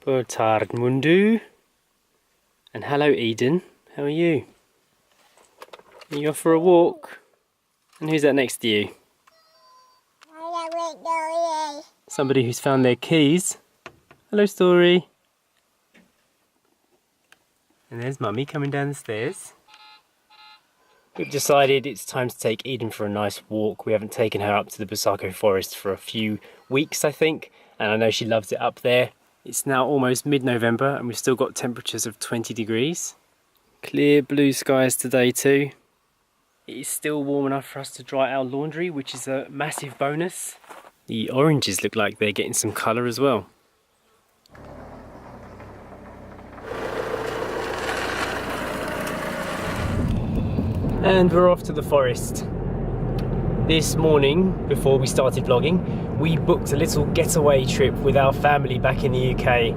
Boa tarde, Mundu. And hello, Eden. How are you? Are you off for a walk? And who's that next to you? Somebody who's found their keys. Hello, Story. And there's Mummy coming down the stairs. We've decided it's time to take Eden for a nice walk. We haven't taken her up to the Busako forest for a few weeks, I think. And I know she loves it up there. It's now almost mid-November and we've still got temperatures of 20 degrees. Clear blue skies today too. It is still warm enough for us to dry our laundry, which is a massive bonus. The oranges look like they're getting some colour as well. And we're off to the forest. This morning, before we started vlogging, we booked a little getaway trip with our family back in the UK.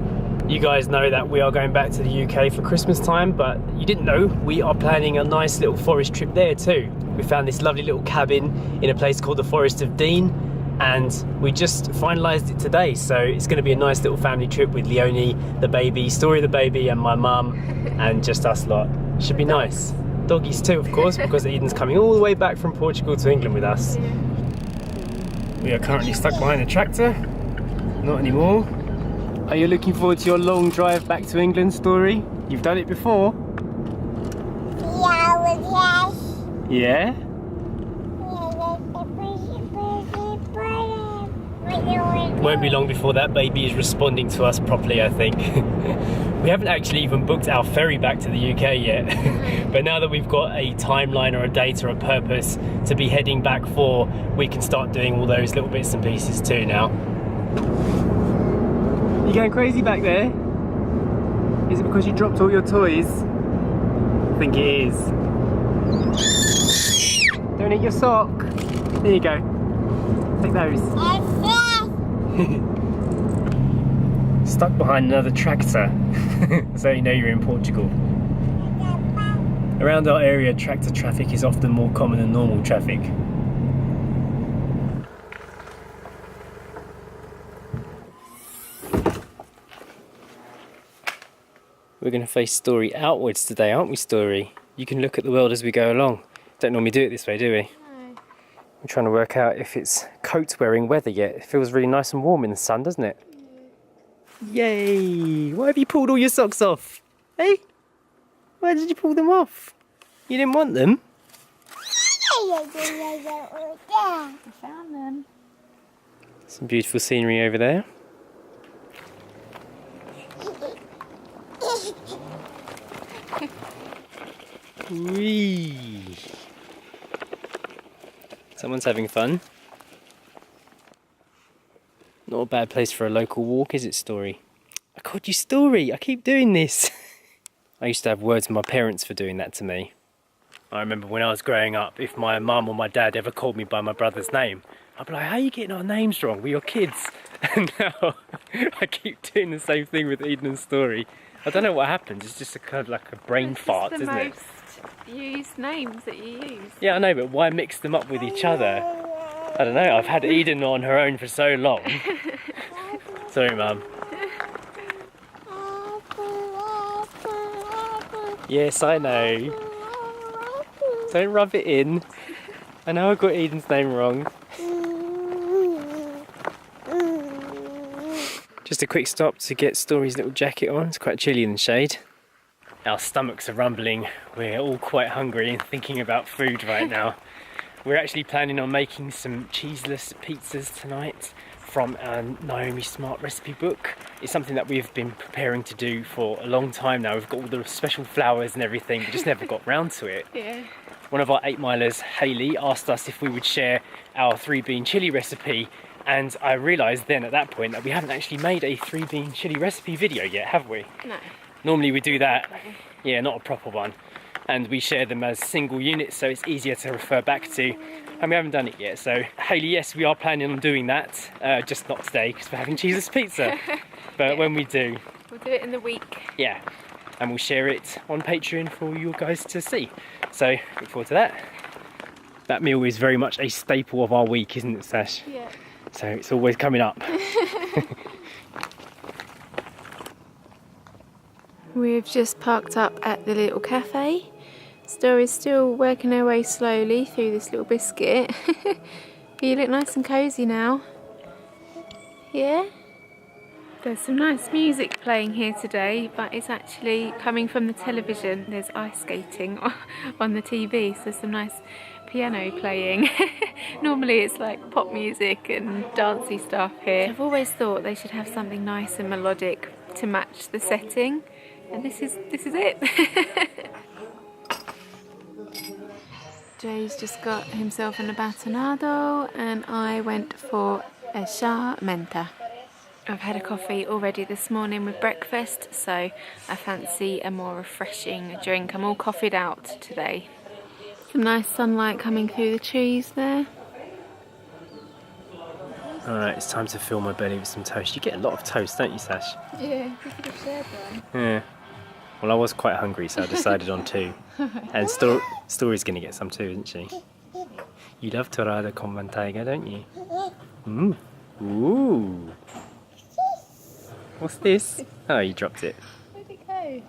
You guys know that we are going back to the UK for Christmas time, but you didn't know we are planning a nice little forest trip there too. We found this lovely little cabin in a place called the Forest of Dean, and we just finalised it today. So it's going to be a nice little family trip with Leonie, the baby, Story the baby, and my mum, and just us lot. Should be nice. Doggies too, of course, because Eden's coming all the way back from Portugal to England with us. We are currently stuck behind a tractor. Not anymore. Are you looking forward to your long drive back to England, Story? You've done it before? Yeah? Won't be long before that baby is responding to us properly, I think. We haven't actually even booked our ferry back to the UK yet. But now that we've got a timeline or a date or a purpose to be heading back for, we can start doing all those little bits and pieces too now. You going crazy back there? Is it because you dropped all your toys? I think it is. Don't eat your sock. There you go. Take those. Stuck behind another tractor. So you know you're in Portugal. Around our area, tractor traffic is often more common than normal traffic. We're going to face Story outwards today, aren't we, Story? You can look at the world as we go along. Don't normally do it this way, do we? No. I'm trying to work out if it's coat-wearing weather yet. It feels really nice and warm in the sun, doesn't it? Yay! Why have you pulled all your socks off? Hey? Why did you pull them off? You didn't want them? I found them. Some beautiful scenery over there. Whee! Someone's having fun. Not a bad place for a local walk, is it, Story? I called you Story. I keep doing this. I used to have words with my parents for doing that to me. I remember when I was growing up, if my mum or my dad ever called me by my brother's name, I'd be like, how are you getting our names wrong? We're your kids. And now I keep doing the same thing with Eden and Story. I don't know what happens. It's just a kind of like a brain fart, isn't it? It's the most used names that you use. Yeah, I know, but why mix them up with each other? I don't know. I've had Eden on her own for so long. Sorry, Mum. Yes, I know. Don't rub it in. I know I got Eden's name wrong. Just a quick stop to get Story's little jacket on. It's quite chilly in the shade. Our stomachs are rumbling. We're all quite hungry and thinking about food right now. We're actually planning on making some cheeseless pizzas tonight from our Naomi Smart recipe book. It's something that we've been preparing to do for a long time now. We've got all the special flours and everything, we just never got round to it. Yeah. One of our 8-milers, Hayley, asked us if we would share our 3-bean chilli recipe, and I realised then at that point that we haven't actually made a 3-bean chilli recipe video yet, have we? No. Normally we do that, yeah, not a proper one, and we share them as single units so it's easier to refer back to, and we haven't done it yet. So Hayley, yes, we are planning on doing that, just not today because we're having cheeseless pizza, but yeah, when we do, we'll do it in the week. Yeah, and we'll share it on Patreon for you guys to see, so look forward to that. That meal is very much a staple of our week, isn't it, Sash? Yeah. So it's always coming up. We've just parked up at the little cafe. Story's still working her way slowly through this little biscuit. But you look nice and cosy now. Yeah? There's some nice music playing here today, but it's actually coming from the television. There's ice skating on the TV, so there's some nice piano playing. Normally it's like pop music and dancey stuff here. I've always thought they should have something nice and melodic to match the setting, and this is it. Jay's just got himself an abatonado and I went for a menta. I've had a coffee already this morning with breakfast, so I fancy a more refreshing drink. I'm all coffeeed out today. Some nice sunlight coming through the trees there. Alright, it's time to fill my belly with some toast. You get a lot of toast, don't you, Sash? Yeah, we could have shared one. Yeah. Well, I was quite hungry, so I decided on 2. And Story's going to get some too, isn't she? You love torrada con manteiga, don't you? Mm. Ooh. What's this? Oh, you dropped it. Where'd it go?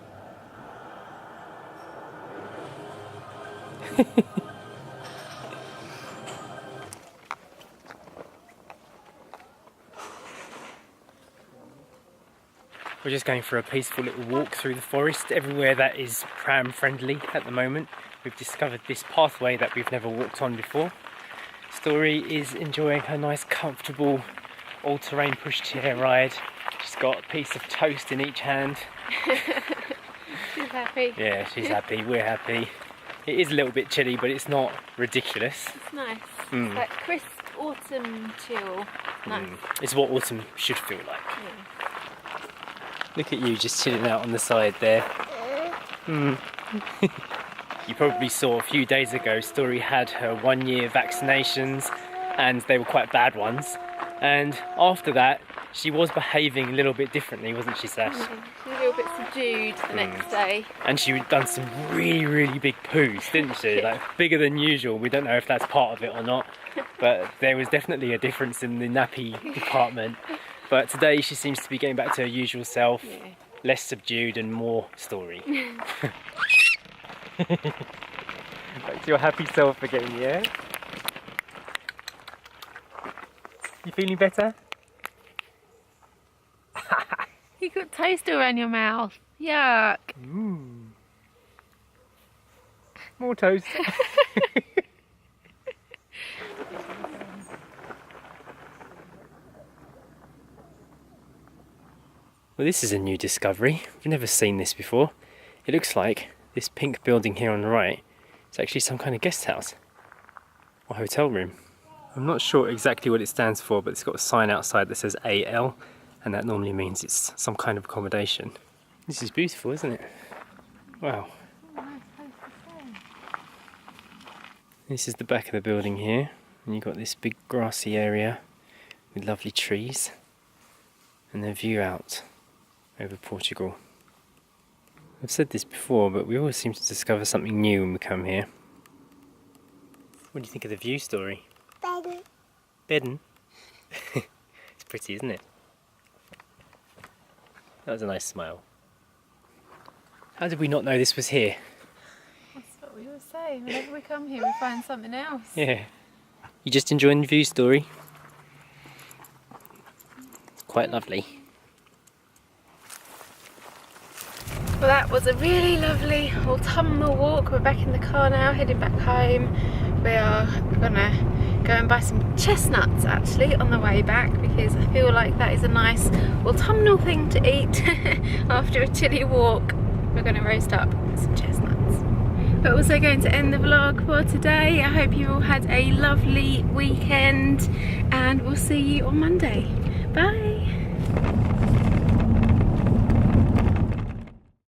We're just going for a peaceful little walk through the forest. Everywhere that is pram friendly at the moment. We've discovered this pathway that we've never walked on before. Story is enjoying her nice comfortable all-terrain pushchair ride. She's got a piece of toast in each hand. She's happy. Yeah, she's happy, we're happy. It is a little bit chilly, but it's not ridiculous. It's nice. It's like crisp autumn chill. Nice. It's what autumn should feel like. Yeah. Look at you just chilling out on the side there. You probably saw a few days ago Story had her 1-year vaccinations, and they were quite bad ones. And after that, she was behaving a little bit differently, wasn't she, Sash? She was a little bit subdued the next day. And she'd done some really, really big poos, didn't she? Like, bigger than usual. We don't know if that's part of it or not, but there was definitely a difference in the nappy department. But today she seems to be getting back to her usual self, less subdued and more Story. Back to your happy self again, yeah? You feeling better? You got toast around your mouth. Yuck. More toast. Well, this is a new discovery. I've never seen this before. It looks like this pink building here on the right is actually some kind of guest house or hotel room. I'm not sure exactly what it stands for, but it's got a sign outside that says AL, and that normally means it's some kind of accommodation. This is beautiful, isn't it? Wow. This is the back of the building here, and you've got this big grassy area with lovely trees and the view out over Portugal. I've said this before, but we always seem to discover something new when we come here. What do you think of the view, Story? Bedding. Bedding? It's pretty, isn't it? That was a nice smile. How did we not know this was here? That's what we always say. Whenever we come here, we find something else. Yeah. You just enjoying the view, Story? It's quite lovely. Well, that was a really lovely autumnal walk. We're back in the car now, heading back home. We are gonna go and buy some chestnuts actually on the way back, because I feel like that is a nice autumnal thing to eat after a chilly walk. We're gonna roast up some chestnuts. We're also going to end the vlog for today. I hope you all had a lovely weekend, and we'll see you on Monday. Bye.